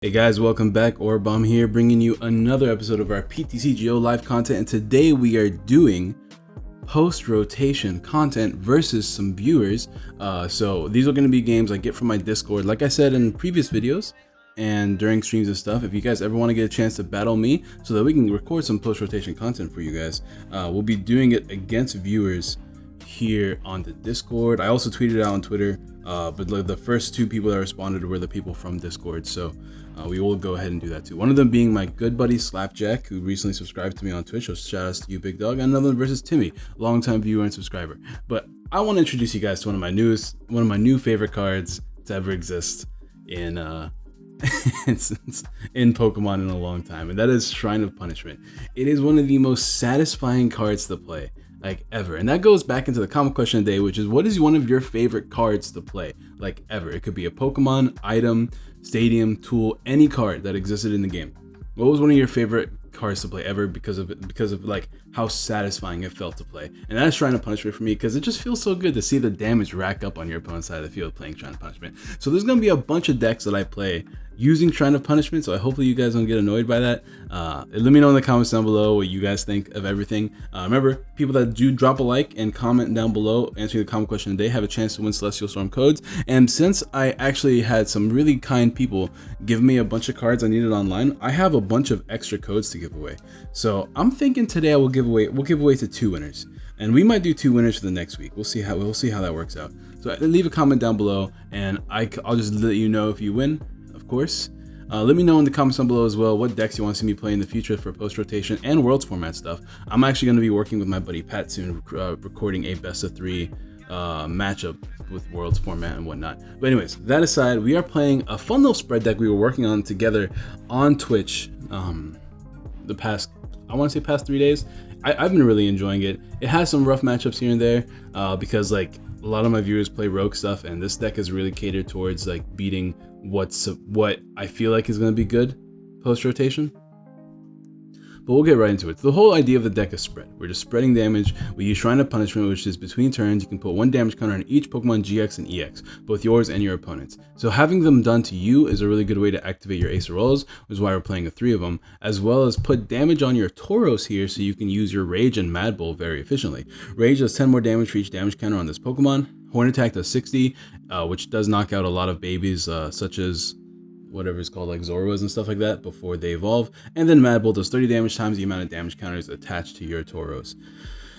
Hey guys, welcome back. Orabomb here, bringing you another episode of our TCGO live content, and today we are doing post-rotation content versus some viewers. So these are going to be games I get from my Discord, like I said in previous videos and during streams and stuff. If you guys ever want to get a chance to battle me so that we can record some post-rotation content for you guys, we'll be doing it against viewers here on the Discord. I also tweeted it out on Twitter, but the first two people that responded were the people from Discord, so we will go ahead and do that too. One of them being my good buddy Slapjack, who recently subscribed to me on Twitch, so shout outs to you, big dog. And another one versus Timmy, longtime viewer and subscriber. But I want to introduce you guys to one of my new favorite cards to ever exist in in Pokemon in a long time, and that is Shrine of Punishment. It is one of the most satisfying cards to play, like ever. And that goes back into the common question of the day, which is, what is one of your favorite cards to play, like ever? It could be a Pokemon, item, stadium, tool, any card that existed in the game. What was one of your favorite cards to play ever because of like how satisfying it felt to play? And that's Shrine of Punishment for me, because it just feels so good to see the damage rack up on your opponent's side of the field playing Shrine of Punishment. So there's gonna be a bunch of decks that I play using Shrine of Punishment, so hopefully you guys don't get annoyed by that. Let me know in the comments down below what you guys think of everything. Remember, people that do drop a like and comment down below answering the comment question today have a chance to win Celestial Storm codes. And since I actually had some really kind people give me a bunch of cards I needed online, I have a bunch of extra codes to give away. So I'm thinking today we'll give away to 2 winners. And we might do 2 winners for the next week. We'll see how that works out. So leave a comment down below, and I'll just let you know if you win, of course. Let me know in the comments down below as well what decks you want to see me play in the future for post-rotation and Worlds format stuff. I'm actually going to be working with my buddy Pat soon, recording a best of 3 matchup with Worlds format and whatnot. But anyways, that aside, we are playing a fun little spread deck we were working on together on Twitch the past 3 days. I've been really enjoying it. It has some rough matchups here and there because like a lot of my viewers play rogue stuff, and this deck is really catered towards like beating what I feel like is going to be good post rotation. But we'll get right into it. The whole idea of the deck is spread. We're just spreading damage. We use Shrine of Punishment, which is between turns. You can put 1 damage counter on each Pokemon GX and EX, both yours and your opponent's. So having them done to you is a really good way to activate your Acerolas, which is why we're playing 3 of them, as well as put damage on your Tauros here so you can use your Rage and Mad Bull very efficiently. Rage does 10 more damage for each damage counter on this Pokemon. Horn Attack does 60, which does knock out a lot of babies, such as whatever it's called, like Zorwas and stuff like that, before they evolve. And then Mad Bull does 30 damage times the amount of damage counters attached to your Tauros.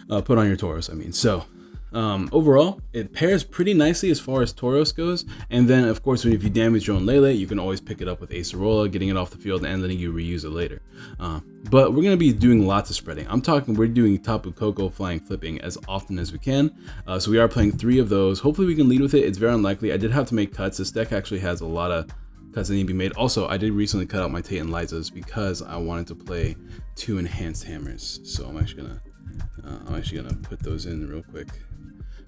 Put on your Tauros, I mean. So overall, it pairs pretty nicely as far as Tauros goes. And then, of course, if you damage your own Lele, you can always pick it up with Acerola, getting it off the field and letting you reuse it later. But we're going to be doing lots of spreading. We're doing Tapu Koko, Flying, Flipping as often as we can. So we are playing 3 of those. Hopefully we can lead with it. It's very unlikely. I did have to make cuts. This deck actually has a lot of cuts that need to be made. Also, I did recently cut out my Tate and Lizas because I wanted to play 2 enhanced hammers. So I'm actually gonna put those in real quick,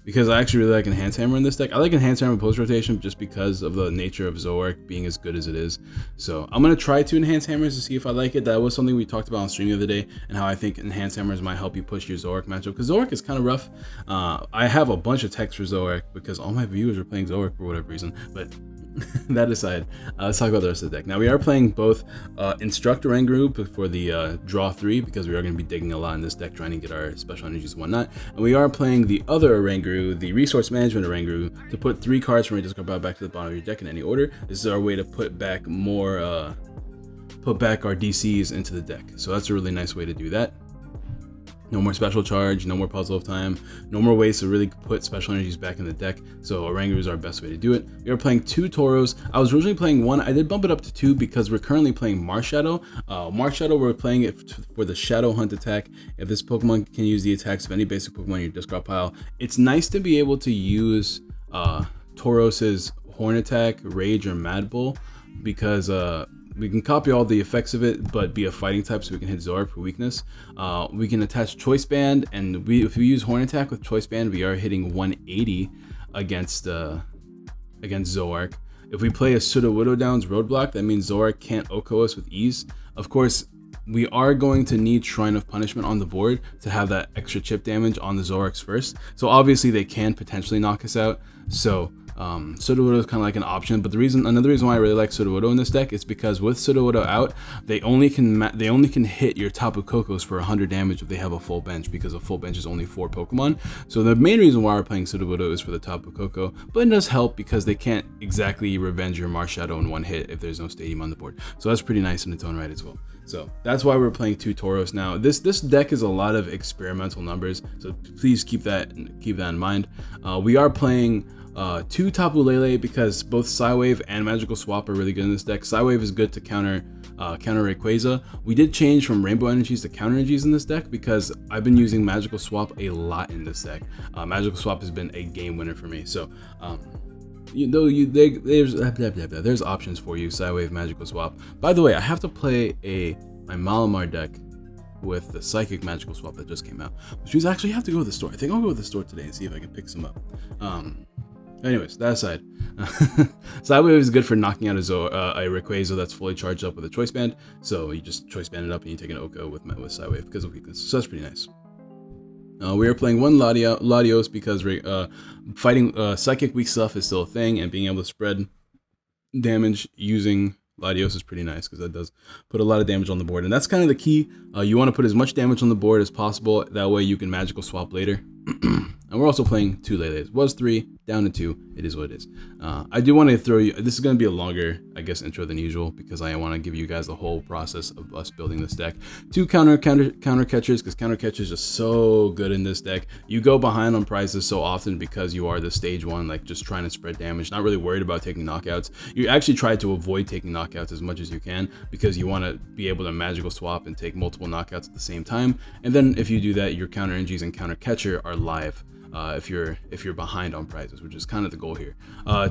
because I actually really like enhanced hammer in this deck. I like enhanced hammer post rotation just because of the nature of Zoroark being as good as it is. So I'm gonna try 2 enhanced hammers to see if I like it. That was something we talked about on stream the other day, and how I think enhanced hammers might help you push your Zoroark matchup, because Zoroark is kind of rough. I have a bunch of texts for Zoroark because all my viewers are playing Zoroark for whatever reason, but that aside, let's talk about the rest of the deck. Now we are playing both Instruct Oranguru for the draw 3, because we are going to be digging a lot in this deck trying to get our special energies and whatnot. And we are playing the other Oranguru, the Resource Management Oranguru, to put 3 cards from your discard pile back to the bottom of your deck in any order. This is our way to put back our DCs into the deck. So that's a really nice way to do that. No more special charge, no more puzzle of time, no more ways to really put special energies back in the deck. So Oranguru is our best way to do it. We are playing 2 Tauros. I was originally playing 1. I did bump it up to 2 because we're currently playing Marshadow. Marshadow, we're playing it for the Shadow Hunt attack. If this Pokemon can use the attacks of any basic Pokemon in your discard pile, it's nice to be able to use Tauros's Horn Attack, Rage, or Mad Bull, because we can copy all the effects of it, but be a fighting type, so we can hit Zoroark for weakness. We can attach Choice Band, and if we use Horn Attack with Choice Band, we are hitting 180 against Zoroark. If we play a Sudowoodo Downs Roadblock, that means Zoroark can't OHKO us with ease. Of course, we are going to need Shrine of Punishment on the board to have that extra chip damage on the Zoroarks first. So obviously they can potentially knock us out. So Sudowoodo is kind of like an option, but another reason why I really like Sudowoodo in this deck is because with Sudowoodo out, they only can hit your Tapu Kokos for 100 damage if they have a full bench, because a full bench is only 4 Pokemon. So the main reason why we're playing Sudowoodo is for the Tapu Koko, but it does help because they can't exactly revenge your Marshadow in one hit if there's no Stadium on the board. So that's pretty nice in its own right as well. So that's why we're playing 2 Tauros now. This deck is a lot of experimental numbers, so please keep that in mind. We are playing 2 Tapu Lele because both Psywave and Magical Swap are really good in this deck. Psywave is good to counter Rayquaza. We did change from Rainbow Energies to Counter Energies in this deck because I've been using Magical Swap a lot in this deck. Magical Swap has been a game winner for me. So there's options for you, Psywave, Magical Swap. By the way, I have to play my Malamar deck with the Psychic Magical Swap that just came out, which means I actually have to go to the store. I think I'll go to the store today and see if I can pick some up. Anyways, that aside, Psywave is good for knocking out a Rayquaza that's fully charged up with a Choice Band. So you just Choice Band it up and you take an Oko with Psywave because of weakness. So that's pretty nice. We are playing 1 Latios because fighting Psychic weak stuff is still a thing, and being able to spread damage using Latios is pretty nice because that does put a lot of damage on the board, and that's kind of the key. You want to put as much damage on the board as possible. That way you can Magical Swap later. And we're also playing 2 Leles. Was 3, down to 2. It is what it is. I do want to throw you. This is going to be a longer, I guess, intro than usual because I want to give you guys the whole process of us building this deck. 2 counter catchers because counter catchers are so good in this deck. You go behind on prizes so often because you are the stage 1, like just trying to spread damage, not really worried about taking knockouts. You actually try to avoid taking knockouts as much as you can because you want to be able to Magical Swap and take multiple knockouts at the same time. And then if you do that, your counter energies and counter catcher are live. If you're behind on prizes, which is kind of the goal here.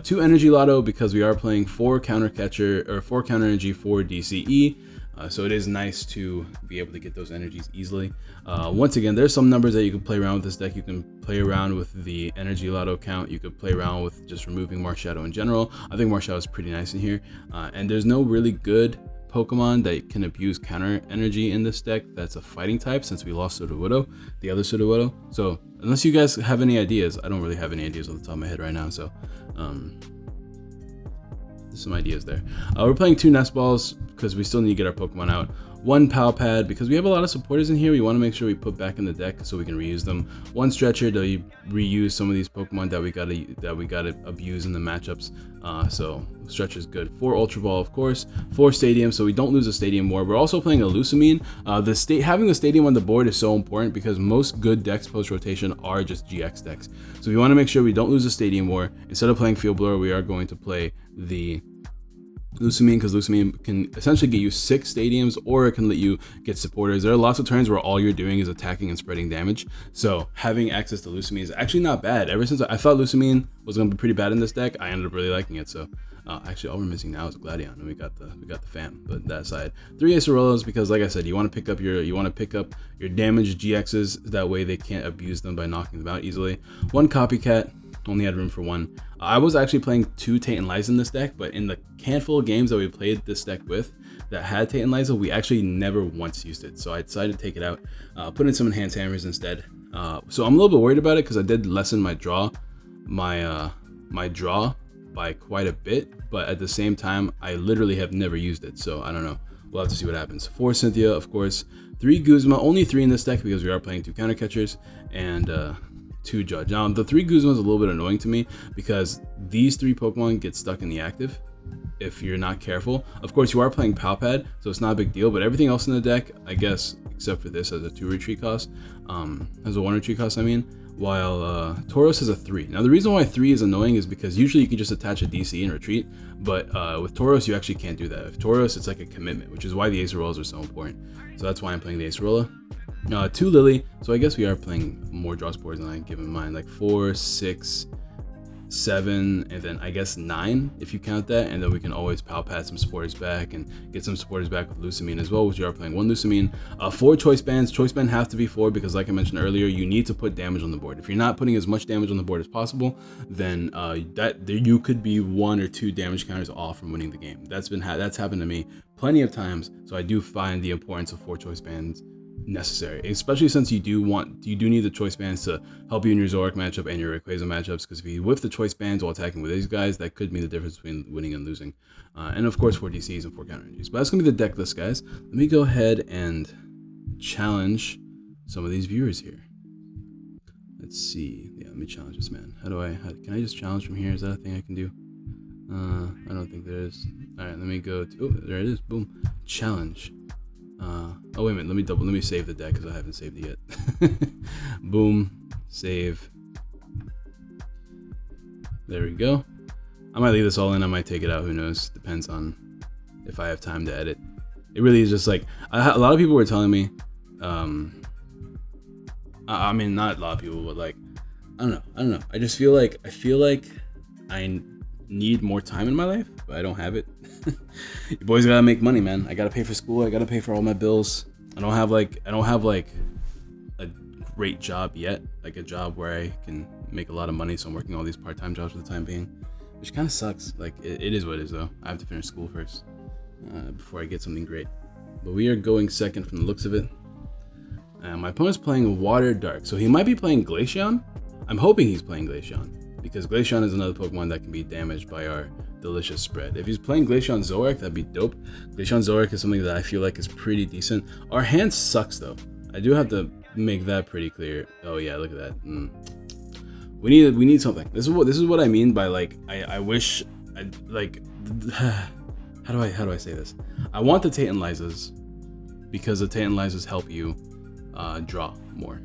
2 Energy Lotto because we are playing 4 counter catcher or 4 counter energy, 4 DCE. So it is nice to be able to get those energies easily. Once again, there's some numbers that you can play around with this deck. You can play around with the Energy Lotto count. You could play around with just removing Marshadow in general. I think Marshadow is pretty nice in here. And there's no really good Pokemon that can abuse counter energy in this deck that's a fighting type, since we lost Sudowoodo, the other Sudowoodo. So unless you guys have any ideas, I don't really have any ideas off the top of my head right now. So there's some ideas there. We're playing 2 Nest Balls because we still need to get our Pokemon out. 1 Pal Pad because we have a lot of supporters in here. We want to make sure we put back in the deck so we can reuse them. 1 Stretcher to reuse some of these Pokemon that we gotta abuse in the matchups. So Stretcher is good. 4 Ultra Ball, of course. 4 Stadium, so we don't lose a Stadium War. We're also playing a Lusamine. Having the Stadium on the board is so important because most good decks post rotation are just GX decks. So we want to make sure we don't lose a Stadium War. Instead of playing Field Blower, we are going to play the Lusamine because Lusamine can essentially get you 6 stadiums, or it can let you get supporters. There are lots of turns where all you're doing is attacking and spreading damage. So having access to Lusamine is actually not bad. Ever since I thought Lusamine was going to be pretty bad in this deck, I ended up really liking it. So actually all we're missing now is a Gladion, and we got the fam. But that aside, 3 Acerollas because, like I said, you want to pick up your damaged GXs. That way they can't abuse them by knocking them out easily. 1 Copycat. Only had room for 1. I was actually playing 2 Tate and Liza in this deck, but in the handful of games that we played this deck with that had Tate and Liza, we actually never once used it. So I decided to take it out, put in some Enhanced Hammers instead. So I'm a little bit worried about it because I did lessen my draw by quite a bit, but at the same time, I literally have never used it. So I don't know. We'll have to see what happens. 4 Cynthia, of course. 3 Guzma, only 3 in this deck because we are playing 2 counter catchers, and 2 Judge. Now, the 3 Guzma is a little bit annoying to me because these 3 Pokemon get stuck in the active if you're not careful. Of course, you are playing Pal Pad, so it's not a big deal, but everything else in the deck, I guess, except for this, has a 2 retreat cost, has a 1 retreat cost, while Tauros has a 3. Now, the reason why 3 is annoying is because usually you can just attach a DC and retreat, but with Tauros, you actually can't do that. With Tauros, it's like a commitment, which is why the Acerollas are so important. So that's why I'm playing the Acerola. 2 Lily, so I guess we are playing more draw spores than I give in mind, like 4, 6, 7, and then I guess 9 if you count that, and then we can always Pal Pad some supporters back and get some supporters back with Lusamine as well, which we are playing 1 Lusamine. 4 Choice Bands. Choice Band have to be 4 because, like I mentioned earlier, you need to put damage on the board. If you're not putting as much damage on the board as possible, then you could be 1 or 2 damage counters off from winning the game. That's happened to me plenty of times, so I do find the importance of 4 Choice Bands necessary, especially since you do need the choice bands to help you in your Zoroark matchup and your Rayquaza matchups, because if you whiff the choice bands while attacking with these guys, that could mean the difference between winning and losing. And of course 4 DCs and 4 counter energies. But that's gonna be the deck list, guys. Let me go ahead and challenge some of these viewers here. Let's see. Yeah, let me challenge this man. Can I just challenge from here? Is that a thing I can do? I don't think there is. All right, let me go to, oh, there it is. Boom. Challenge. Oh, wait a minute. Let me save the deck because I haven't saved it yet. Boom. Save. There we go. I might leave this all in. I might take it out. Who knows? Depends on if I have time to edit. It really is just like, a lot of people were telling me, I mean, not a lot of people, but like, I don't know. I just feel like I need more time in my life, but I don't have it. You boys gotta make money, man. I gotta pay for school. I gotta pay for all my bills. I don't have like a great job yet, like a job where I can make a lot of money. So I'm working all these part-time jobs for the time being, which kind of sucks. Like it is what it is though. I have to finish school first before I get something great. But we are going second from the looks of it. My opponent's playing Water Dark, so he might be playing Glaceon. I'm hoping he's playing Glaceon, because Glaceon is another Pokemon that can be damaged by our delicious spread. If he's playing Glaceon Zoroark, that'd be dope. Glaceon Zoroark is something that I feel like is pretty decent. Our hand sucks though. I do have to make that pretty clear. Oh yeah, look at that. We need something. This is what I mean by like I wish I like how do I say this? I want the Tantalizas because the Tantalizas help you draw more,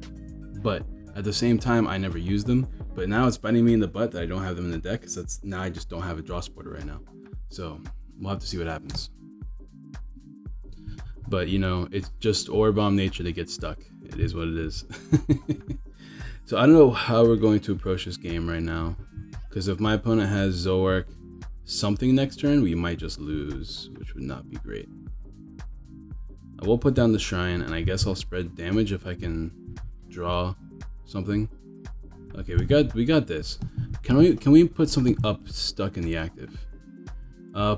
but at the same time I never use them. But now it's biting me in the butt that I don't have them in the deck, because now I just don't have a draw supporter right now. So we'll have to see what happens. But you know, it's just Orabomb nature to get stuck. It is what it is. So I don't know how we're going to approach this game right now, because if my opponent has Zoroark something next turn, we might just lose, which would not be great. I will put down the shrine, and I guess I'll spread damage if I can draw something. Okay, we got this. Can we put something up stuck in the active?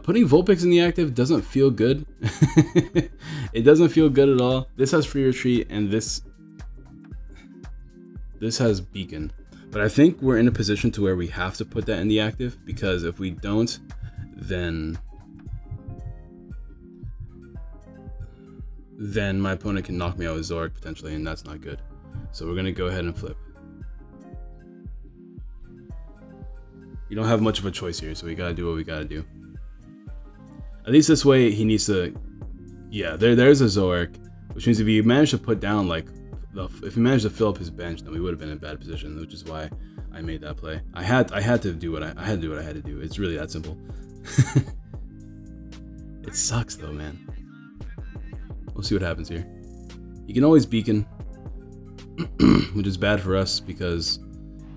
Putting Vulpix in the active doesn't feel good. It doesn't feel good at all. This has free retreat, and this has beacon. But I think we're in a position to where we have to put that in the active, because if we don't, then my opponent can knock me out with Zoroark potentially, and that's not good. So we're gonna go ahead and flip. We don't have much of a choice here, so we gotta do what we gotta do. At least this way, he needs to. Yeah, there's a Zoroark, which means if he managed to put down like, if he managed to fill up his bench, then we would have been in a bad position, which is why I made that play. I had to do what I had to do. It's really that simple. It sucks though, man. We'll see what happens here. You can always beacon, which is bad for us because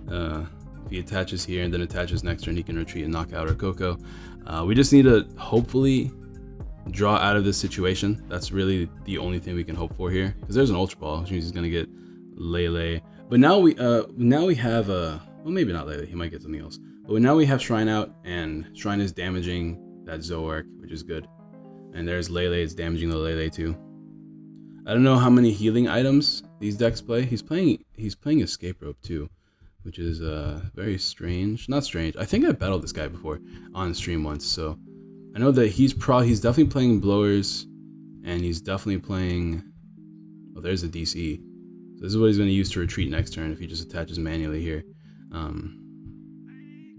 if he attaches here and then attaches next turn, he can retreat and knock out our Koko. We just need to hopefully draw out of this situation. That's really the only thing we can hope for here, because there's an Ultra Ball, which means he's gonna get Lele. But now we have well, maybe not Lele. He might get something else. But now we have Shrine out, and Shrine is damaging that Zoroark, which is good. And there's Lele. It's damaging the Lele too. I don't know how many healing items these decks play. He's playing Escape Rope too, which is very strange. Not strange. I think I battled this guy before on stream once, so I know that he's definitely playing Blowers, and he's definitely playing. Oh, there's a DC. So this is what he's going to use to retreat next turn if he just attaches manually here.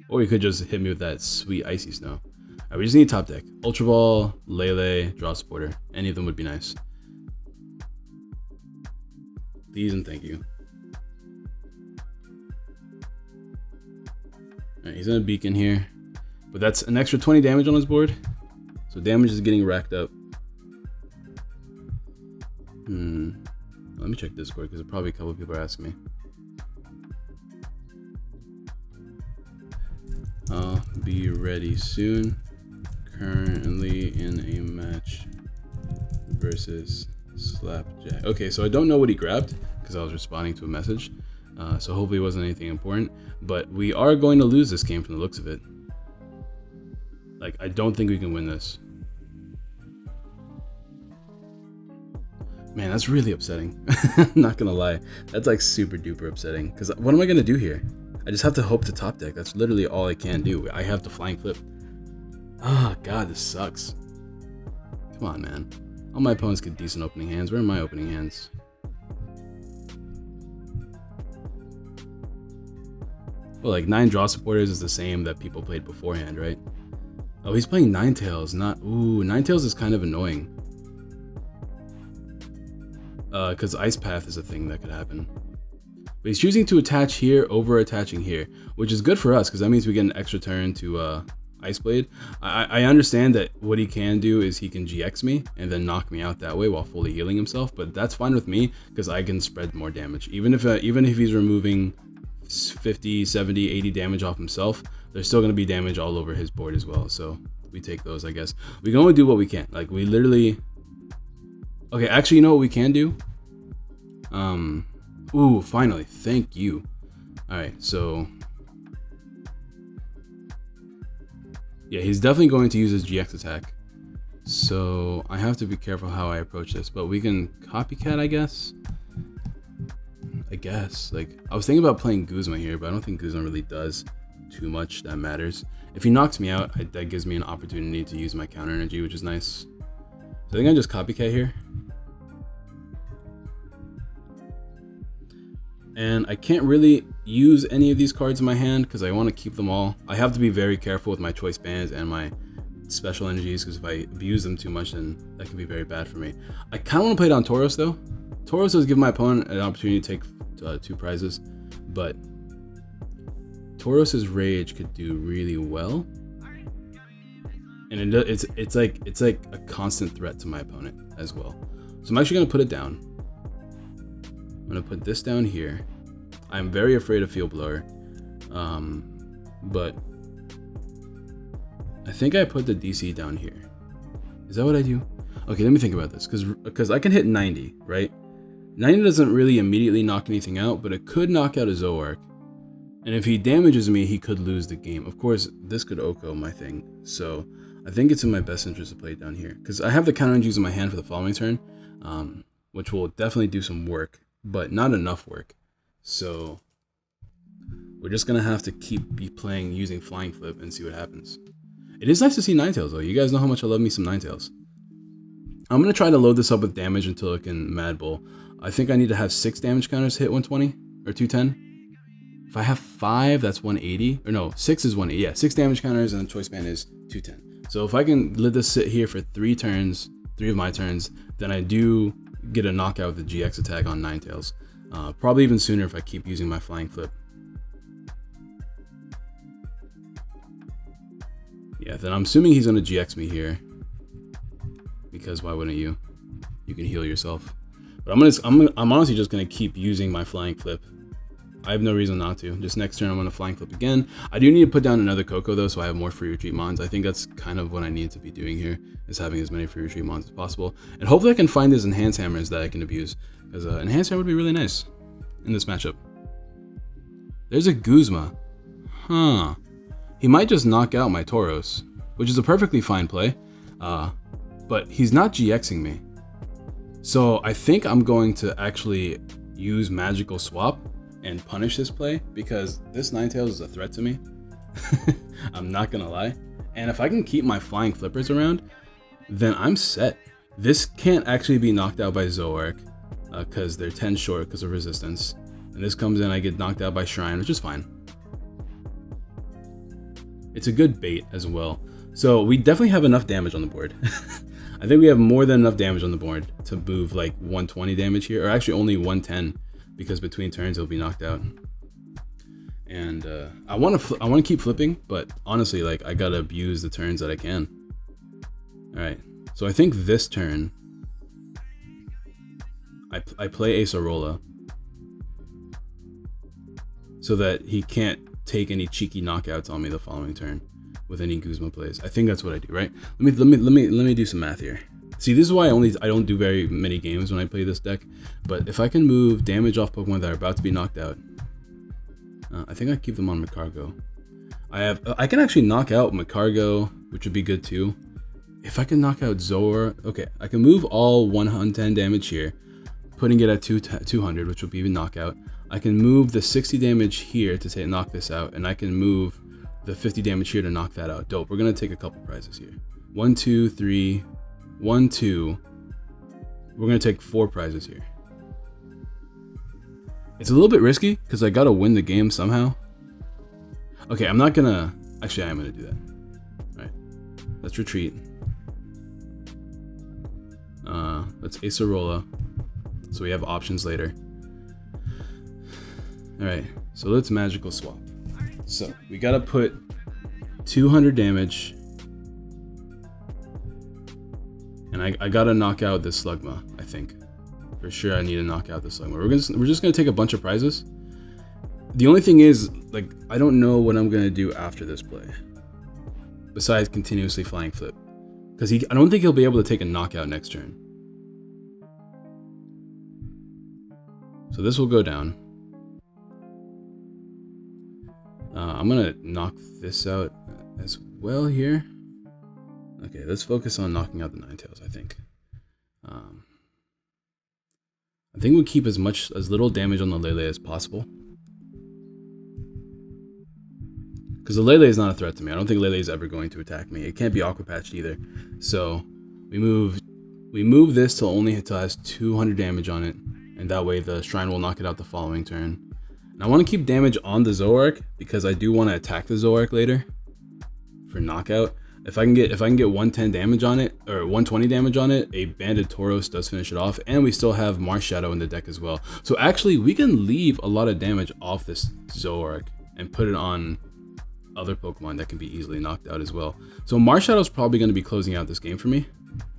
Or he could just hit me with that sweet Icy Snow. Alright, we just need top deck. Ultra Ball, Lele, Draw Supporter. Any of them would be nice. Please and thank you. Alright, he's gonna beacon here. But that's an extra 20 damage on his board. So damage is getting racked up. Let me check Discord, because probably a couple of people are asking me. I'll be ready soon. Currently in a match versus Slapjack. Okay, so I don't know what he grabbed, because I was responding to a message. So hopefully it wasn't anything important. But we are going to lose this game from the looks of it. Like, I don't think we can win this. Man, that's really upsetting. Not gonna lie. That's like super duper upsetting. Because what am I gonna do here? I just have to hope to top deck. That's literally all I can do. I have to flying flip. Oh god, this sucks. Come on, man. All my opponents get decent opening hands. Where are my opening hands? Well, like 9 draw supporters is the same that people played beforehand, right? Oh, he's playing Ninetales, not... Ooh, Ninetales is kind of annoying. Because Ice Path is a thing that could happen. But he's choosing to attach here over attaching here, which is good for us because that means we get an extra turn to Ice Blade. I understand that what he can do is he can GX me and then knock me out that way while fully healing himself, but that's fine with me because I can spread more damage. Even if he's removing 50, 70, 80 damage off himself, there's still going to be damage all over his board as well. So we take those, I guess. We can only do what we can. Like, we literally... Okay, actually, you know what we can do? Ooh, finally, thank you. Alright, so... Yeah, he's definitely going to use his GX attack. So I have to be careful how I approach this, but we can copycat, I guess? Like, I was thinking about playing Guzma here, but I don't think Guzma really does too much that matters. If he knocks me out, that gives me an opportunity to use my counter energy, which is nice. So I think I just copycat here. And I can't really use any of these cards in my hand because I want to keep them all. I have to be very careful with my choice bands and my special energies because if I abuse them too much, then that can be very bad for me. I kind of want to play down Tauros though. Tauros does give my opponent an opportunity to take 2 prizes, but Tauros's Rage could do really well. And it's like a constant threat to my opponent as well. So I'm actually going to put it down. I'm going to put this down here. I'm very afraid of Field Blower. But I think I put the DC down here. Is that what I do? Okay, let me think about this. Because I can hit 90, right? 90 doesn't really immediately knock anything out, but it could knock out a Zoroark. And if he damages me, he could lose the game. Of course, this could Oko my thing. So I think it's in my best interest to play it down here. Because I have the counter energies in my hand for the following turn. Which will definitely do some work, but not enough work. So we're just going to have to keep playing using Flying Flip and see what happens. It is nice to see Ninetales though. You guys know how much I love me some Ninetales. I'm going to try to load this up with damage until it can Mad Bull. I think I need to have 6 damage counters hit 120 or 210. If I have 5, that's 180. Or no, 6 is 180. Yeah, 6 damage counters and the choice band is 210. So if I can let this sit here for 3 turns, 3 of my turns, then I do get a knockout with the GX attack on Ninetales. Probably even sooner if I keep using my Flying Flip. Yeah, then I'm assuming he's going to GX me here. Because why wouldn't you? You can heal yourself. But I'm honestly just going to keep using my Flying Flip. I have no reason not to. Just next turn I'm going to Flying Flip again. I do need to put down another Koko though, so I have more free retreat mons. I think that's kind of what I need to be doing here, is having as many free retreat mons as possible. And hopefully I can find these Enhance Hammers that I can abuse, because Enhance Hammer would be really nice in this matchup. There's a Guzma. Huh. He might just knock out my Tauros, which is a perfectly fine play, but he's not GXing me. So I think I'm going to actually use Magical Swap and punish this play, because this Ninetales is a threat to me. I'm not gonna lie. And if I can keep my Flying Flippers around, then I'm set. This can't actually be knocked out by Zoroark, because they're 10 short because of resistance. And this comes in, I get knocked out by Shrine, which is fine. It's a good bait as well. So we definitely have enough damage on the board. I think we have more than enough damage on the board to move like 120 damage here, or actually only 110, because between turns he'll be knocked out. And I want to keep flipping, but honestly, like, I gotta abuse the turns that I can. All right, so I think this turn I play Acerola so that he can't take any cheeky knockouts on me the following turn with any Guzma plays. I think that's what I do, right? Let me do some math here. See, this is why I don't do very many games when I play this deck. But if I can move damage off Pokemon that are about to be knocked out, I think I keep them on Macargo. I can actually knock out Macargo, which would be good too. if I can knock out Zora, okay, I can move all 110 damage here, putting it at 200, which will be a knockout. I can move the 60 damage here to say knock this out, and I can move the 50 damage here to knock that out. Dope. We're gonna take a couple prizes here. 1, 2, 3, 1, 2. We're gonna take 4 prizes here. It's a little bit risky because I gotta win the game somehow. Okay, I'm not gonna. Actually, I am gonna do that. All right, let's retreat. Let's Acerola, so we have options later. All right, so let's magical swap. So we gotta put 200 damage, and I gotta knock out this Slugma. I think for sure I need to knock out this Slugma. We're just gonna take a bunch of prizes. The only thing is, like, I don't know what I'm gonna do after this play, besides continuously flying flip, because I don't think he'll be able to take a knockout next turn. So this will go down. I'm gonna knock this out as well here. Okay, let's focus on knocking out the Ninetales, I think. I think we'll keep as little damage on the Lele as possible. Because the Lele is not a threat to me. I don't think Lele is ever going to attack me. It can't be Aqua Patched either. So we move this till it has 200 damage on it, and that way the Shrine will knock it out the following turn. And I want to keep damage on the Zoroark because I do want to attack the Zoroark later for knockout. If I can get 110 damage on it, or 120 damage on it, a Banded Tauros does finish it off, and we still have Marshadow in the deck as well. So actually, we can leave a lot of damage off this Zoroark and put it on other Pokemon that can be easily knocked out as well. So Marshadow is probably going to be closing out this game for me,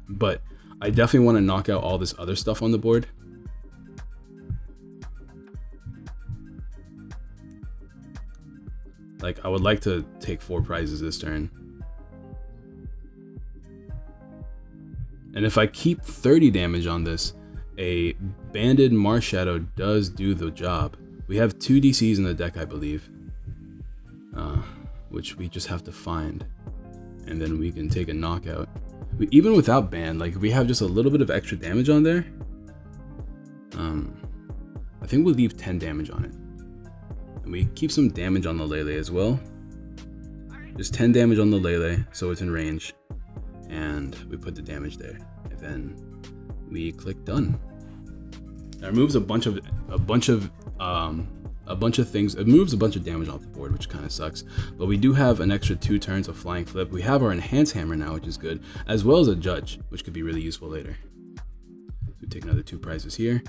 but I definitely want to knock out all this other stuff on the board. Like, I would like to take 4 prizes this turn. And if I keep 30 damage on this, a Banded Marshadow does do the job. We have 2 DCs in the deck, I believe, which we just have to find, and then we can take a knockout. Even without Band, like, we have just a little bit of extra damage on there. I think we'll leave 10 damage on it. And we keep some damage on the Lele as well. Just 10 damage on the Lele, so it's in range. And we put the damage there. And then we click done. That removes a bunch of things. It moves a bunch of damage off the board, which kind of sucks. But we do have an extra 2 turns of Flying Flip. We have our Enhance Hammer now, which is good, as well as a Judge, which could be really useful later. So we take another 2 prizes here.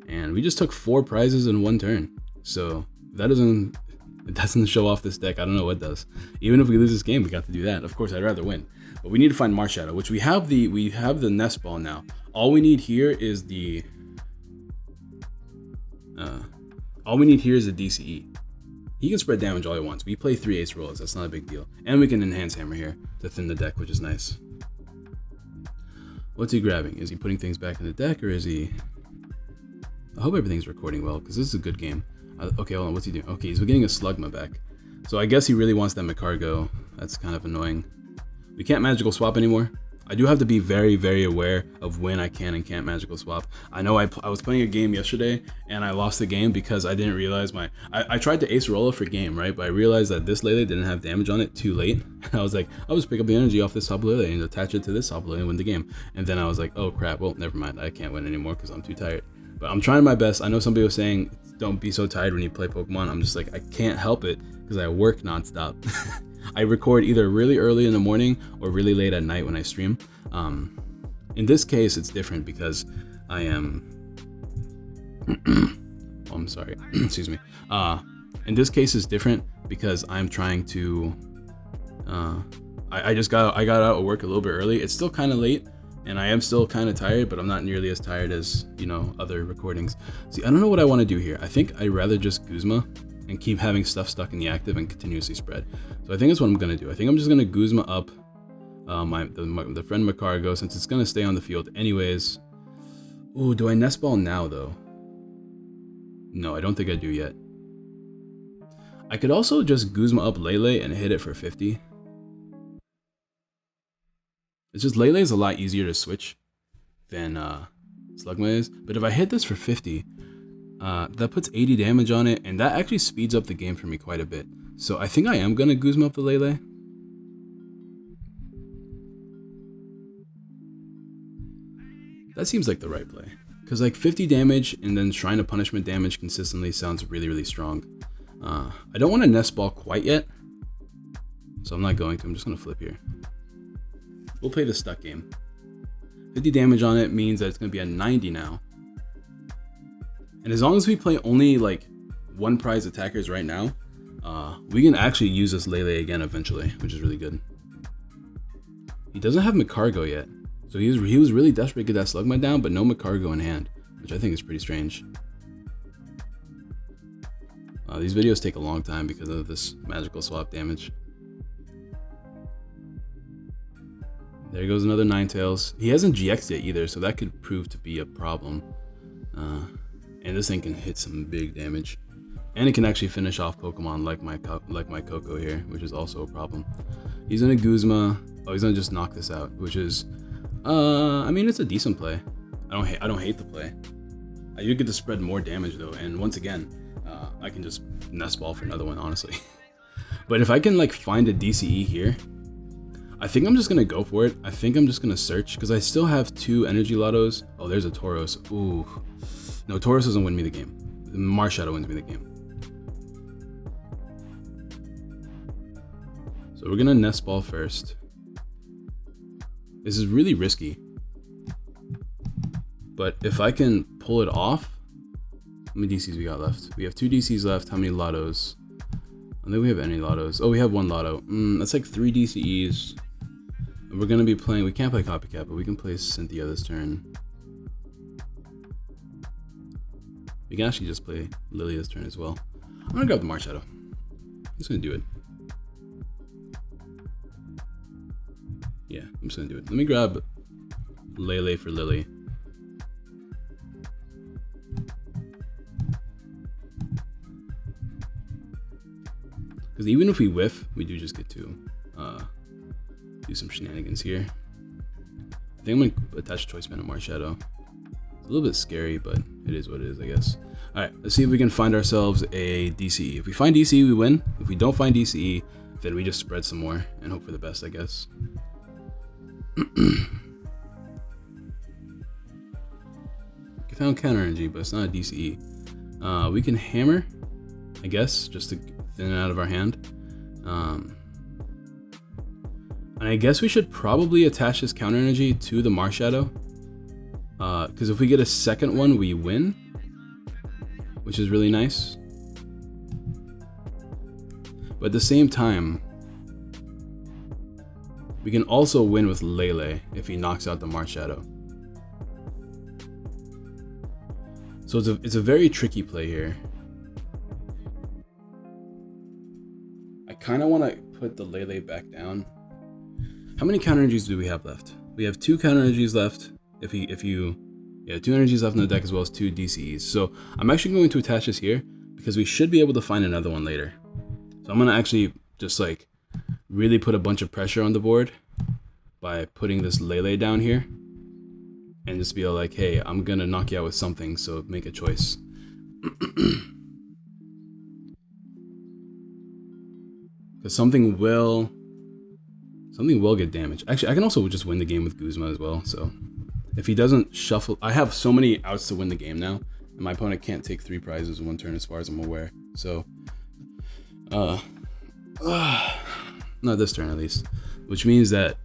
And we just took 4 prizes in 1 turn. So that doesn't show off this deck. I don't know what does. Even if we lose this game, we got to do that. Of course, I'd rather win. But we need to find Marshadow, which we have the Nest Ball now. All we need here is the DCE. He can spread damage all he wants. We play 3 Ace Rolls. That's not a big deal. And we can Enhance Hammer here to thin the deck, which is nice. What's he grabbing? Is he putting things back in the deck, or is he... I hope everything's recording well, because this is a good game. Okay, hold on. What's he doing? Okay, he's getting a Slugma back. So I guess he really wants that Macargo. That's kind of annoying. We can't magical swap anymore. I do have to be very, very aware of when I can and can't magical swap. I know I was playing a game yesterday and I lost the game because I didn't realize I tried to Ace Rolla for game, right? But I realized that this Lele didn't have damage on it too late. And I was like, I'll just pick up the energy off this Tapu Lele and attach it to this Tapu Lele and win the game. And then I was like, oh crap, well, never mind. I can't win anymore because I'm too tired. But I'm trying my best. I know somebody was saying, don't be so tired when you play Pokemon. I'm just like, I can't help it because I work nonstop. I record either really early in the morning or really late at night when I stream. In this case, it's different because I am... oh, I'm sorry. Excuse me. In this case, it's different because I'm trying to... I got out of work a little bit early. It's still kind of late. And I am still kind of tired, but I'm not nearly as tired as, you know, other recordings. See, I don't know what I want to do here. I think I'd rather just Guzma and keep having stuff stuck in the active and continuously spread. So I think that's what I'm going to do. I think I'm just going to Guzma up the friend Macargo, since it's going to stay on the field anyways. Ooh, do I Nest Ball now, though? No, I don't think I do yet. I could also just Guzma up Lele and hit it for 50. It's just Lele is a lot easier to switch than Slugma is. But if I hit this for 50, that puts 80 damage on it, and that actually speeds up the game for me quite a bit. So I think I am gonna Guzma up the Lele. That seems like the right play. Because like 50 damage and then Shrine of Punishment damage consistently sounds really, really strong. I don't want to Nest Ball quite yet, so I'm not going to. I'm just going to flip here. We'll play the stuck game. 50 damage on it means that it's going to be at 90 now. And as long as we play only like one prize attackers right now, we can actually use this Lele again eventually, which is really good. He doesn't have Macargo yet. So he was really desperate to get that Slugma down, but no Macargo in hand, which I think is pretty strange. These videos take a long time because of this magical swap damage. There goes another Ninetales. He hasn't GX'd yet either, so that could prove to be a problem. And this thing can hit some big damage. And it can actually finish off Pokemon like my Koko here, which is also a problem. He's gonna Guzma. Oh, he's gonna just knock this out, which is... I mean, it's a decent play. I don't hate the play. I do get to spread more damage though, and once again, I can just Nest Ball for another one, honestly. But if I can like find a DCE here, I think I'm just gonna go for it. I think I'm just gonna search because I still have 2 Energy Lottos. Oh, there's a Tauros. Ooh, no, Tauros doesn't win me the game. Marshadow wins me the game. So we're gonna Nest Ball first. This is really risky, but if I can pull it off, how many DCs we got left? We have 2 DCs left. How many Lottos? I don't think we have any Lottos. Oh, we have 1 Lotto. That's like 3 DCEs. And we're gonna be playing, we can't play Copycat, but we can play Cynthia this turn. We can actually just play Lily this turn as well. I'm gonna grab the Marshadow. I'm just gonna do it. Yeah, I'm just gonna do it. Let me grab Lele for Lily. Because even if we whiff, we do just get to do some shenanigans here. I think I'm gonna attach Choice Band to Marshadow. It's a little bit scary, but it is what it is, I guess. All right, let's see if we can find ourselves a DCE. If we find DCE, we win. If we don't find DCE, then we just spread some more and hope for the best, I guess. We found Counter Energy, but it's not a DCE. We can Hammer, I guess, just to thin it out of our hand. And I guess we should probably attach this Counter Energy to the Marshadow. Because if we get a second one, we win, which is really nice. But at the same time, we can also win with Lele if he knocks out the Marshadow. So it's a very tricky play here. I kind of want to put the Lele back down. How many counter energies do we have left? We have 2 counter energies left. Yeah, 2 energies left in the deck as well as 2 DCEs. So I'm actually going to attach this here because we should be able to find another one later. So I'm gonna actually just like really put a bunch of pressure on the board by putting this Lele down here and just be like, hey, I'm gonna knock you out with something, so make a choice. Because something will get damaged. Actually, I can also just win the game with Guzma as well. So if he doesn't shuffle, I have so many outs to win the game now, and my opponent can't take 3 prizes in 1 turn as far as I'm aware. So not this turn at least, which means that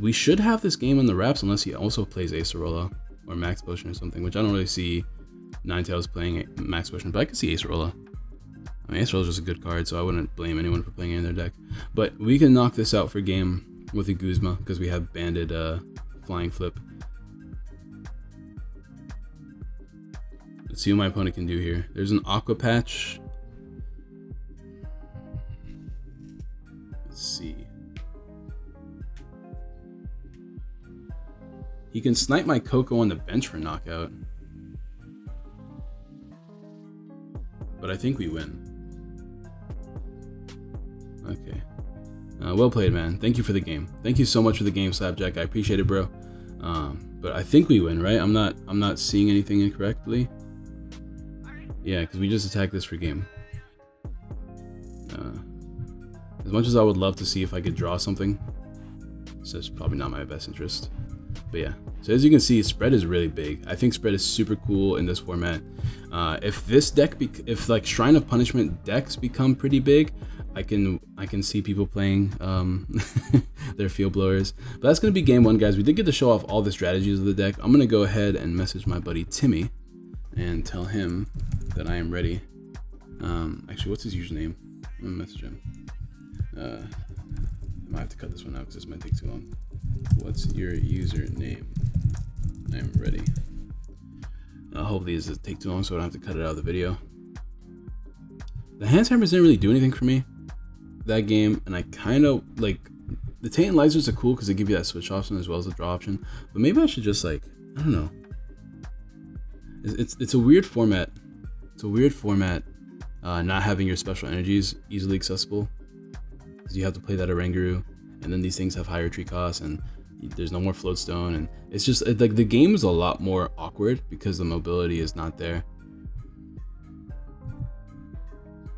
we should have this game on the wraps unless he also plays Acerola or Max Potion or something, which I don't really see Ninetales playing Max Potion, but I could see Acerola. I mean, Acerola is just a good card, so I wouldn't blame anyone for playing it in their deck. But we can knock this out for game with a Guzma because we have banded Flying Flip. Let's see what my opponent can do here. There's an Aqua Patch. Let's see. He can snipe my Koko on the bench for knockout. But I think we win. Okay. Well played, man. Thank you for the game. Thank you so much for the game, Slapjack. I appreciate it, bro. But I think we win, right? I'm not seeing anything incorrectly. Yeah, because we just attacked this for game. As much as I would love to see if I could draw something, it's just probably not my best interest. But yeah, so as you can see, spread is really big. I think spread is super cool in this format. If this deck, if like Shrine of Punishment decks become pretty big, I can see people playing their field blowers. But that's gonna be game one, guys. We did get to show off all the strategies of the deck. I'm gonna go ahead and message my buddy Timmy and tell him that I am ready. Actually, what's his username? I'm gonna message him. I might have to cut this one out because this might take too long. What's your username? I'm ready. Hopefully this doesn't take too long so I don't have to cut it out of the video. The hand hammers didn't really do anything for me that game, and I kind of like the Taint Lasers are cool because they give you that switch option as well as the draw option. But maybe I should just like, I don't know. It's a weird format. It's a weird format. Not having your special energies easily accessible, because you have to play that Oranguru, and then these things have higher tree costs, and there's no more floatstone, and it's just like the game is a lot more awkward because the mobility is not there.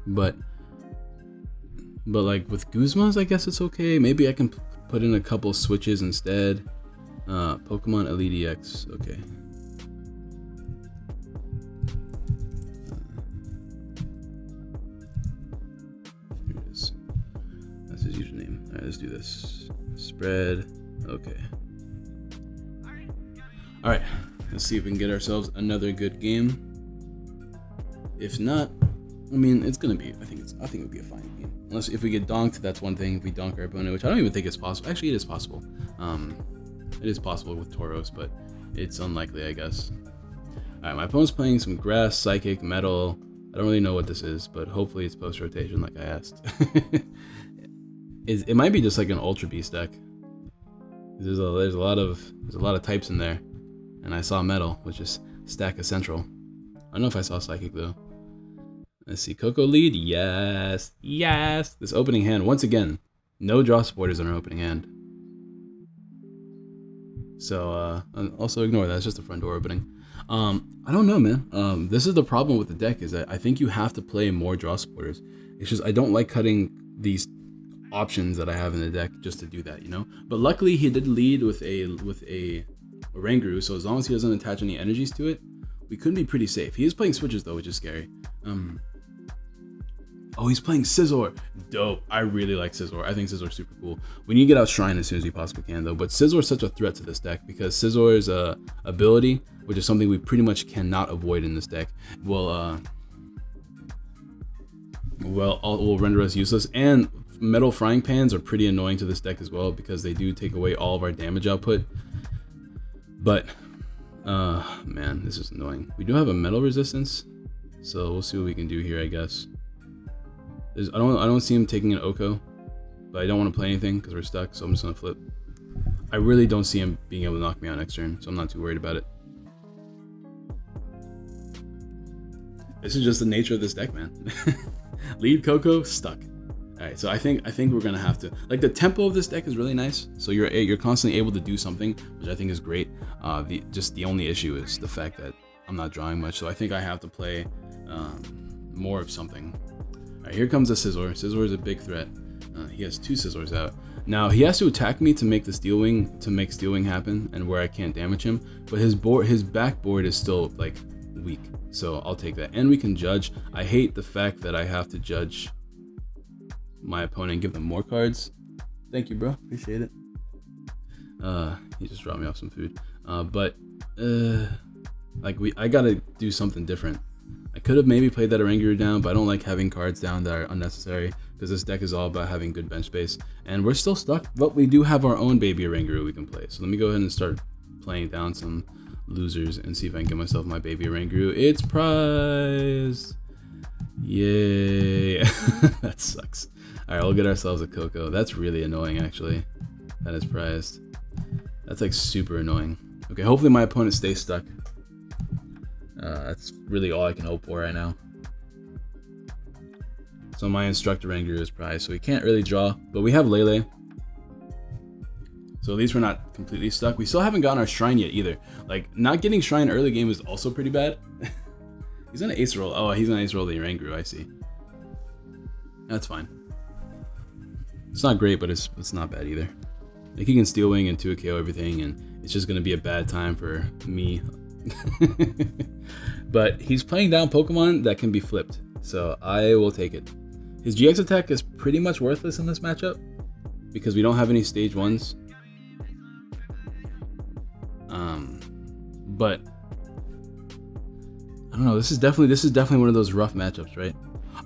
But like with Guzmas, I guess it's okay. Maybe I can put in a couple switches instead. Pokemon Elite EX, okay. Here it is. That's his username. All right, let's do this. Spread, okay. All right, let's see if we can get ourselves another good game. If not, I mean, it's gonna be. I think it'll be a fine game. Unless if we get donked, that's one thing. If we donk our opponent, which I don't even think is possible. Actually, it is possible. It is possible with Tauros, but it's unlikely, I guess. All right, my opponent's playing some grass, psychic, metal. I don't really know what this is, but hopefully it's post rotation, like I asked. It might be just like an Ultra Beast deck. There's a lot of types in there, and I saw metal, which is stack essential. I don't know if I saw psychic though. Let's see, Koko lead, yes, yes. This opening hand, once again, no draw supporters in our opening hand. So also ignore that, it's just a front door opening. I don't know, man. This is the problem with the deck, is that I think you have to play more draw supporters. It's just I don't like cutting these options that I have in the deck just to do that, you know. But luckily he did lead with a Oranguru, so as long as he doesn't attach any energies to it, we could be pretty safe. He is playing switches though, which is scary. Oh, he's playing Scizor. Dope. I really like Scizor. I think Scizzor's super cool. We need to get out Shrine as soon as we possibly can though. But Scizzor's such a threat to this deck because Scizzor's ability, which is something we pretty much cannot avoid in this deck, will render us useless. And metal frying pans are pretty annoying to this deck as well because they do take away all of our damage output. But man, this is annoying. We do have a metal resistance, so we'll see what we can do here, I guess. I don't see him taking an Oko, but I don't want to play anything because we're stuck, so I'm just gonna flip. I really don't see him being able to knock me out next turn, so I'm not too worried about it. This is just the nature of this deck, man. Lead Koko, stuck. All right, so I think we're gonna have to, like, the tempo of this deck is really nice. So you're constantly able to do something, which I think is great. The only issue is the fact that I'm not drawing much, so I think I have to play more of something. All right, here comes the Scizor. Scizor is a big threat. He has two Scizzors out. Now he has to attack me to make the Steel Wing, happen, and where I can't damage him. But his back board is still like weak, so I'll take that. And we can judge. I hate the fact that I have to judge my opponent and give them more cards. Thank you, bro. Appreciate it. He just dropped me off some food. I gotta do something different. I could have maybe played that Oranguru down, but I don't like having cards down that are unnecessary because this deck is all about having good bench space. And we're still stuck, but we do have our own baby Oranguru we can play. So let me go ahead and start playing down some losers and see if I can get myself my baby Oranguru. It's prized! Yay! That sucks. Alright, we'll get ourselves a Koko. That's really annoying, actually. That is prized. That's like super annoying. Okay, hopefully my opponent stays stuck. That's really all I can hope for right now. So my Instructor Ranguru is prized, so we can't really draw, but we have Lele. So at least we're not completely stuck. We still haven't gotten our Shrine yet either. Like, not getting Shrine early game is also pretty bad. He's gonna Ace Roll. Oh, he's gonna Ace Roll the Ranguru, I see. That's fine. It's not great, but it's not bad either. Like, he can Steel Wing and 2 KO everything, and it's just gonna be a bad time for me. But he's playing down Pokemon that can be flipped, so I will take it. His GX attack is pretty much worthless in this matchup because we don't have any stage 1s. But I don't know. This is definitely one of those rough matchups, right?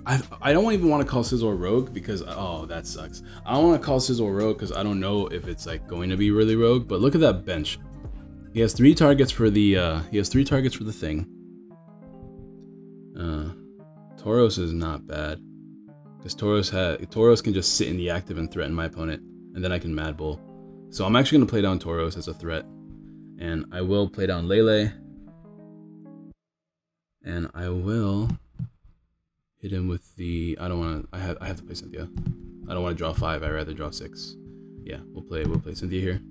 I don't even want to call Scizor Rogue because that sucks. I don't want to call Scizor Rogue because I don't know if it's like going to be really rogue. But look at that bench. He has 3 targets for the thing. Tauros is not bad because Tauros can just sit in the active and threaten my opponent, and then I can Mad Bull. So I'm actually gonna play down Tauros as a threat, and I will play down Lele, and I will hit him with the. I have to play Cynthia. I don't want to draw 5. I'd rather draw 6. Yeah, we'll play Cynthia here.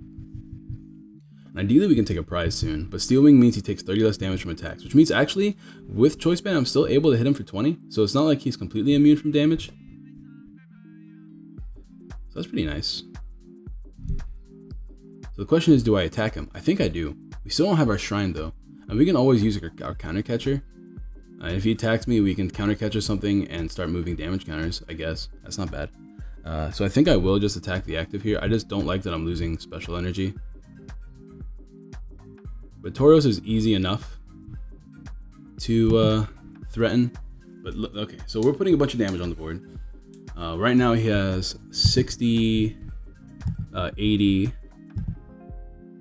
And ideally, we can take a prize soon, but Steel Wing means he takes 30 less damage from attacks, which means actually, with Choice Band, I'm still able to hit him for 20, so it's not like he's completely immune from damage. So that's pretty nice. So the question is, do I attack him? I think I do. We still don't have our Shrine, though, and we can always use our Counter Catcher. And if he attacks me, we can Counter Catcher something and start moving damage counters, I guess. That's not bad. So I think I will just attack the active here. I just don't like that I'm losing special energy. But Tauros is easy enough to threaten. But look, okay, so we're putting a bunch of damage on the board. Right now he has 60, 80,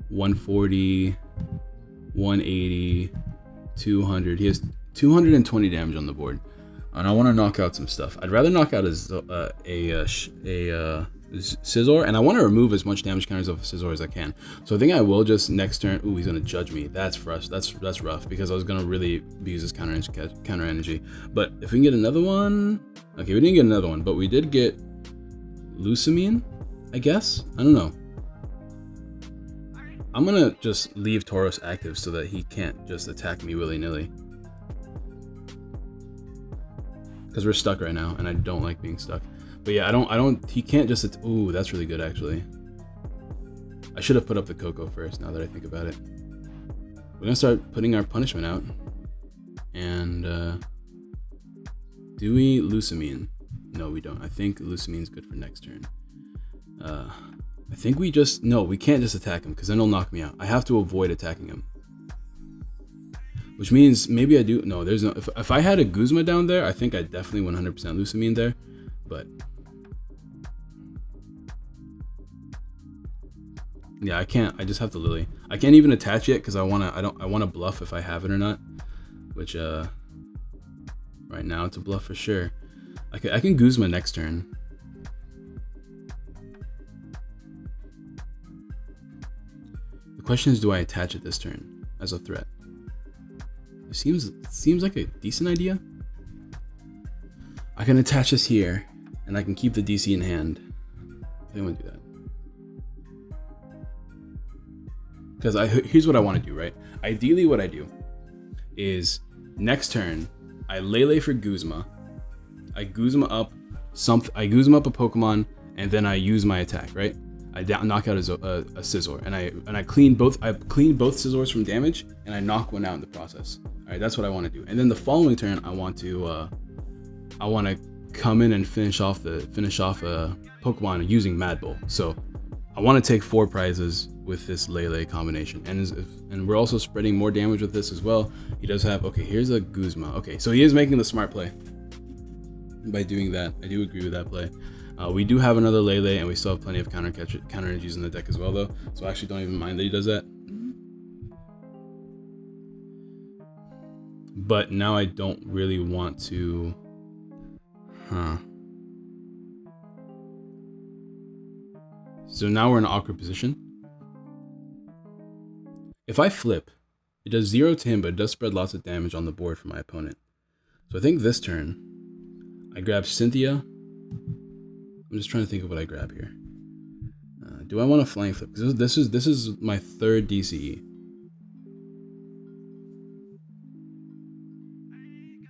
140, 180, 200. He has 220 damage on the board. And I want to knock out some stuff. I'd rather knock out a Scizor, and I want to remove as much damage counters of Scizor as I can. So I think I will just next turn. Ooh, he's gonna judge me. That's that's rough because I was gonna really use his counter energy. But if we can get another one, okay, we didn't get another one, but we did get Lusamine, I guess. I don't know. I'm gonna just leave Tauros active so that he can't just attack me willy-nilly. Because we're stuck right now, and I don't like being stuck. But yeah, he can't just, ooh, that's really good actually. I should have put up the Koko first now that I think about it. We're gonna start putting our punishment out. And, do we Lusamine? No, we don't. I think Lusamine's good for next turn. I think we just, no, we can't just attack him because then he'll knock me out. I have to avoid attacking him. Which means maybe I do, no, there's no, if I had a Guzma down there, I think I'd definitely 100% Lusamine there, but. Yeah, I can't, I just have the Lily. I can't even attach it because I wanna bluff if I have it or not, which, right now it's a bluff for sure. I can Guzma next turn. The question is, do I attach it this turn as a threat? It seems like a decent idea. I can attach this here, and I can keep the DC in hand. I think I'm gonna do that. Because here's what I want to do, right? Ideally, what I do is next turn, I Lele for Guzma. I Guzma up a Pokemon, and then I use my attack, right? I knock out a Scizor, and I clean both Scizors from damage, and I knock one out in the process. All right, that's what I want to do. And then the following turn, I want to come in and finish off a Pokemon using Mad Bull. So I want to take 4 prizes with this Lele combination, and we're also spreading more damage with this as well. He does have, okay, here's a Guzma. Okay, so he is making the smart play by doing that. I do agree with that play. We do have another Lele, and we still have plenty of counter energies in the deck as well, though. So I actually don't even mind that he does that. But now I don't really want to. So now we're in an awkward position. If I flip, it does 0 to him, but it does spread lots of damage on the board for my opponent. So I think this turn, I grab Cynthia. I'm just trying to think of what I grab here. Do I want a flying flip? Because this is my third DCE.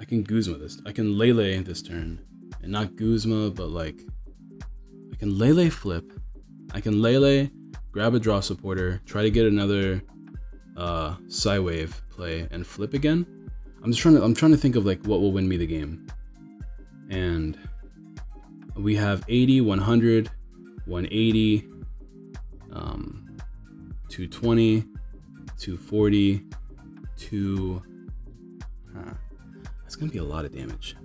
I can Guzma this. I can Lele this turn, and not Guzma, but like I can Lele flip. I can Lele, grab a draw supporter, try to get another Psywave play, and flip again. I'm trying to think of like what will win me the game. And we have 80, 100, 180, 220, 240, 2. That's gonna be a lot of damage.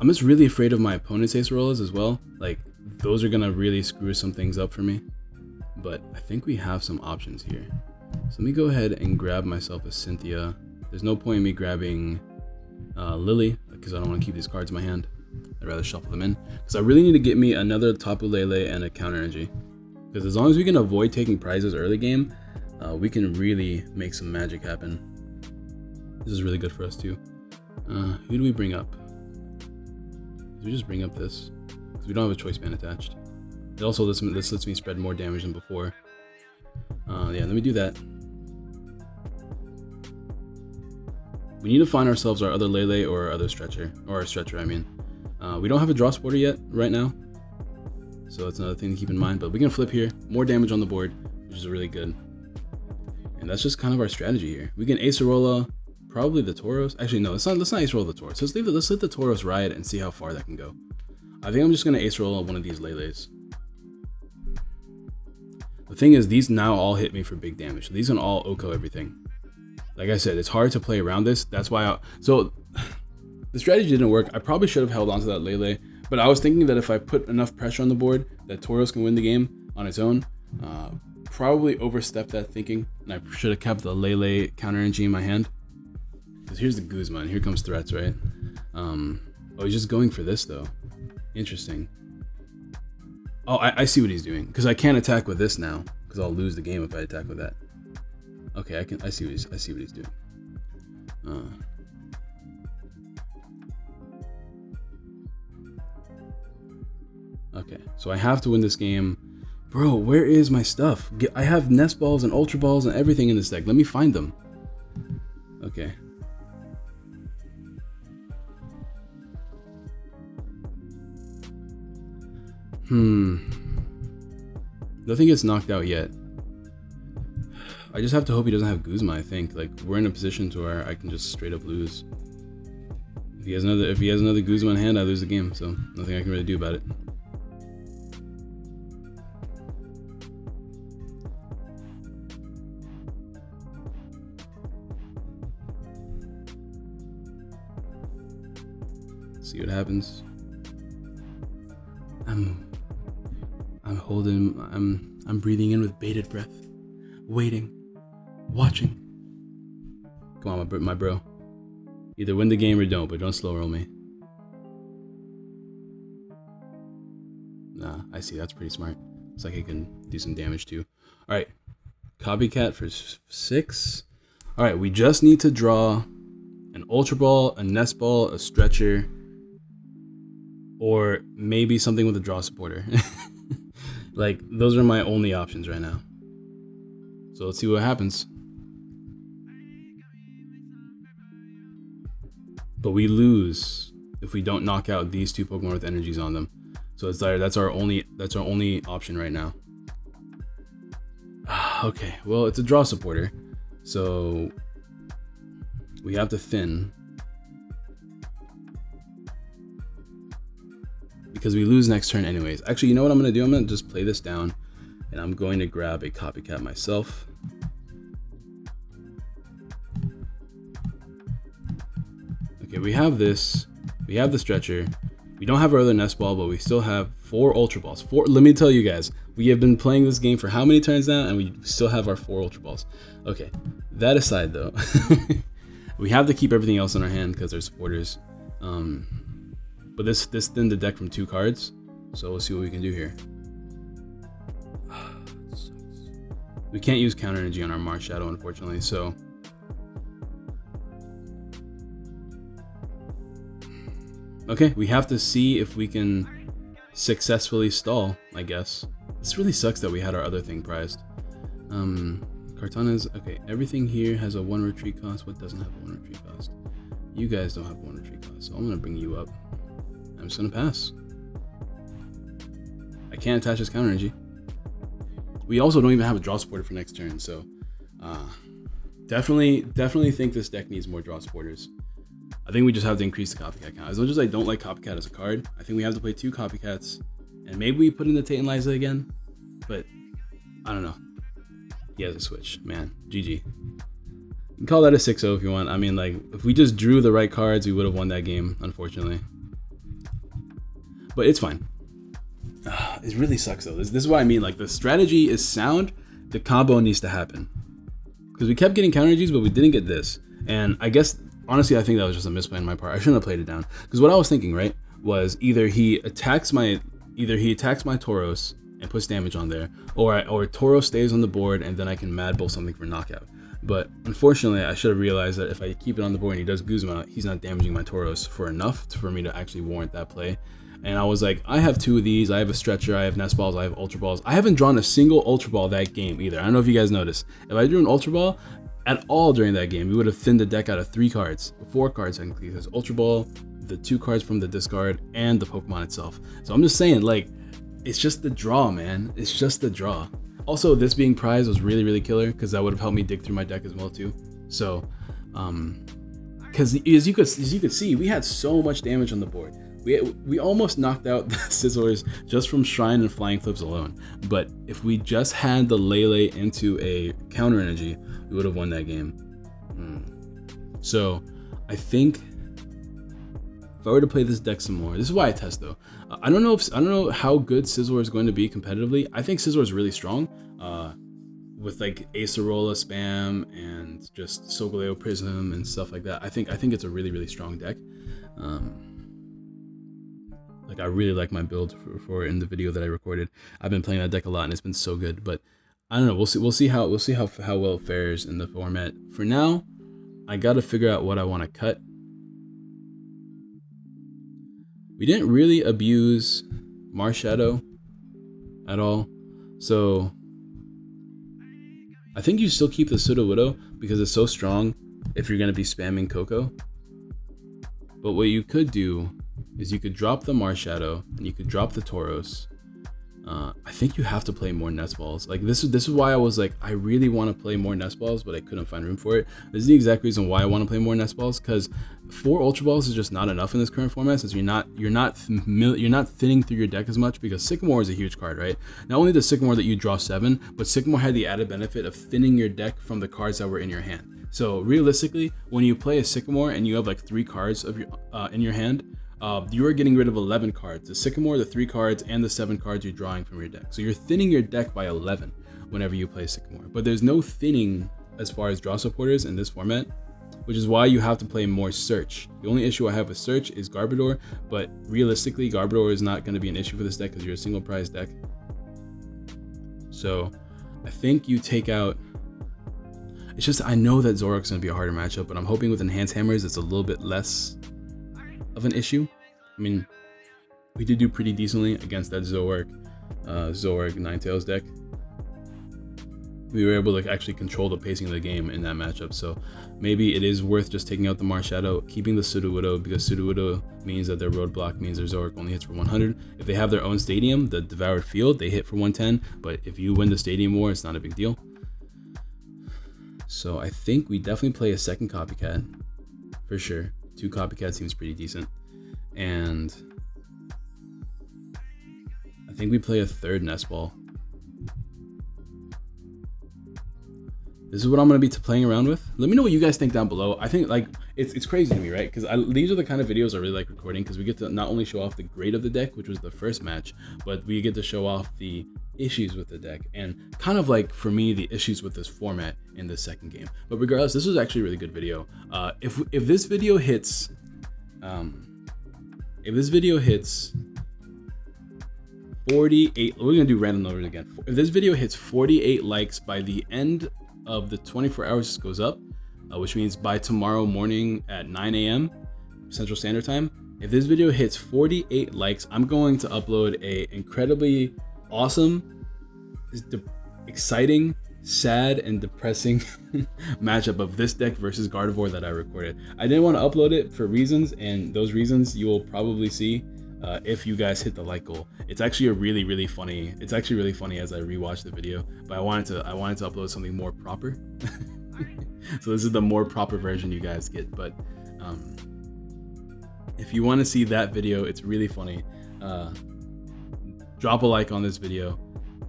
I'm just really afraid of my opponent's Acerolas as well. Like those are gonna really screw some things up for me. But I think we have some options here. So let me go ahead and grab myself a Cynthia. There's no point in me grabbing Lily because I don't want to keep these cards in my hand. I'd rather shuffle them in because I really need to get me another Tapu Lele and a counter energy. Because as long as we can avoid taking prizes early game, we can really make some magic happen. This is really good for us too. Who do we bring up? Do we just bring up this? Because we don't have a choice band attached. It also this lets me spread more damage than before. Yeah, let me do that. We need to find ourselves our other Lele or our other stretcher, or our stretcher, I mean. We don't have a draw supporter yet, right now. So that's another thing to keep in mind, but we can flip here. More damage on the board, which is really good. And that's just kind of our strategy here. We can Acerola, probably the Tauros. Actually, no, let's not Acerola the Tauros. Let's let the Tauros ride and see how far that can go. I think I'm just gonna Acerola one of these Leles. The thing is, these now all hit me for big damage. So these can all Oko everything. Like I said, it's hard to play around this. That's why so the strategy didn't work. I probably should have held on to that Lele, but I was thinking that if I put enough pressure on the board, that Tauros can win the game on its own. Probably overstepped that thinking, and I should have kept the Lele counter energy in my hand. Because here's the Guzma, and here comes threats, right? Oh, he's just going for this though. Interesting. Oh, I see what he's doing. Because I can't attack with this now, because I'll lose the game if I attack with that. Okay, I see what he's doing. Okay, so I have to win this game. Bro, where is my stuff? I have Nest Balls and Ultra Balls and everything in this deck. Let me find them. Okay. Nothing gets knocked out yet. I just have to hope he doesn't have Guzma, I think. Like, we're in a position to where I can just straight up lose. If he has another Guzma in hand, I lose the game, so nothing I can really do about it. See what happens. I'm breathing in with bated breath, waiting, watching. Come on, my bro. Either win the game or don't, but don't slow roll me. Nah, I see. That's pretty smart. Looks like I can do some damage too. All right, copycat for 6. All right, we just need to draw an Ultra Ball, a Nest Ball, a Stretcher, or maybe something with a draw supporter. Like, those are my only options right now. So let's see what happens. But we lose if we don't knock out these 2 Pokemon with energies on them. So it's like that's our only option right now. Okay, well, it's a draw supporter, so we have to thin. Because we lose next turn anyways. Actually, you know what I'm going to do? I'm going to just play this down, and I'm going to grab a copycat myself. Okay, we have this. We have the Stretcher. We don't have our other Nest Ball, but we still have 4 Ultra Balls. Let me tell you guys, we have been playing this game for how many turns now, and we still have our 4 Ultra Balls. Okay, that aside though, we have to keep everything else in our hand because they're supporters. But this thinned the deck from 2 cards, so we'll see what we can do here. We can't use counter energy on our Mars Shadow, unfortunately, so Okay, we have to see if we can successfully stall, I guess. This really sucks that we had our other thing prized. Cartana's, okay, everything here has a 1 retreat cost. What doesn't have a 1 retreat cost? You guys don't have a 1 retreat cost, so I'm gonna bring you up. I'm just gonna pass. I can't attach this counter energy. We also don't even have a draw supporter for next turn, so definitely think this deck needs more draw supporters. I think we just have to increase the copycat count. As much as I don't like copycat as a card, I think we have to play 2 copycats, and maybe we put in the Tate and Liza again, but I don't know. He has a switch, man. GG. You can call that a 6-0 if you want. I mean, like, if we just drew the right cards, we would have won that game, unfortunately. But it's fine. It really sucks though. This is what I mean. Like, the strategy is sound. The combo needs to happen. Because we kept getting counter energies, but we didn't get this. And I guess, honestly, I think that was just a misplay on my part. I shouldn't have played it down. Because what I was thinking, right, was either he attacks my Tauros and puts damage on there, or Tauros stays on the board and then I can Mad Bull something for knockout. But unfortunately, I should have realized that if I keep it on the board and he does Guzma, he's not damaging my Tauros for enough for me to actually warrant that play. And I was like, I have 2 of these. I have a Stretcher, I have Nest Balls, I have Ultra Balls. I haven't drawn a single Ultra Ball that game either. I don't know if you guys noticed. If I drew an Ultra Ball at all during that game, we would have thinned the deck out of 3 cards, 4 cards technically. There's Ultra Ball, the 2 cards from the discard, and the Pokemon itself. So I'm just saying, like, it's just the draw, man. It's just the draw. Also, this being prized was really, really killer because that would have helped me dig through my deck as well too. So, because as you could see, we had so much damage on the board. We almost knocked out the Sizzlers just from Shrine and Flying Flips alone. But if we just had the Lele into a counter energy, we would have won that game. So I think if I were to play this deck some more, this is why I test though. I don't know how good Sizzler is going to be competitively. I think Sizzler is really strong with like Acerola spam and just Solgaleo Prism and stuff like that. I think it's a really, really strong deck. Like, I really like my build for in the video that I recorded. I've been playing that deck a lot and it's been so good. But I don't know. We'll see how well it fares in the format. For now, I got to figure out what I want to cut. We didn't really abuse Marshadow at all, so I think you still keep the Sudowoodo because it's so strong if you're going to be spamming Koko. But what you could do is you could drop the Marshadow and you could drop the Tauros. I think you have to play more Nest Balls. Like, this is why I was like, I really want to play more Nest Balls, but I couldn't find room for it. This is the exact reason why I want to play more Nest Balls, because 4 Ultra Balls is just not enough in this current format, since you're not thinning through your deck as much, because Sycamore is a huge card, right? Not only does Sycamore that you draw 7, but Sycamore had the added benefit of thinning your deck from the cards that were in your hand. So realistically, when you play a Sycamore and you have like 3 cards of your in your hand, you are getting rid of 11 cards. The Sycamore, the 3 cards, and the 7 cards you're drawing from your deck. So you're thinning your deck by 11 whenever you play Sycamore. But there's no thinning as far as draw supporters in this format, which is why you have to play more Search. The only issue I have with Search is Garbodor, but realistically, Garbodor is not going to be an issue for this deck because you're a single prize deck. So I think you take out... It's just, I know that Zoroark's going to be a harder matchup, but I'm hoping with Enhanced Hammers it's a little bit less of an issue. I mean, we did do pretty decently against that Zoroark Ninetales deck. We were able to actually control the pacing of the game in that matchup, so maybe it is worth just taking out the Marshadow, keeping the Sudowoodo, because Sudowoodo means that their roadblock means their Zoroark only hits for 100. If they have their own stadium, the Devoured Field, they hit for 110, but if you win the Stadium War, it's not a big deal. So I think we definitely play a second Copycat, for sure. 2 Copycat seems pretty decent. And I think we play a third Nest Ball. This is what I'm going to be playing around with. Let me know what you guys think down below. I think, like, it's crazy to me, right? Because these are the kind of videos I really like recording, because we get to not only show off the grade of the deck, which was the first match, but we get to show off the issues with the deck and kind of, like, for me, the issues with this format in the second game. But regardless, this was actually a really good video. If this video hits 48, we're gonna do random numbers again. If this video hits 48 likes by the end of the 24 hours this goes up, which means by tomorrow morning at 9 a.m. Central Standard Time, If this video hits 48 likes, I'm going to upload a incredibly awesome, exciting, sad, and depressing matchup of this deck versus Gardevoir that I recorded. I didn't want to upload it for reasons, and those reasons you will probably see if you guys hit the like goal. It's actually really funny. It's actually really funny as I rewatch the video, but I wanted to upload something more proper. So this is the more proper version you guys get. But if you want to see that video, it's really funny. Drop a like on this video,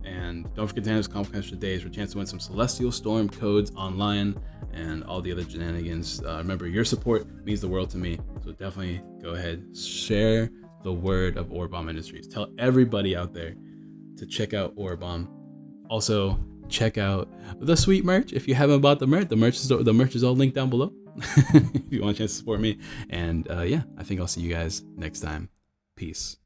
and don't forget to enter this competition today for a chance to win some Celestial Storm codes online and all the other shenanigans. Remember, your support means the world to me, so definitely go ahead, share the word of Orabomb Industries. Tell everybody out there to check out Orabomb. Also, check out the sweet merch. If you haven't bought the merch, the merch is all linked down below. If you want a chance to support me. And yeah, I think I'll see you guys next time. Peace.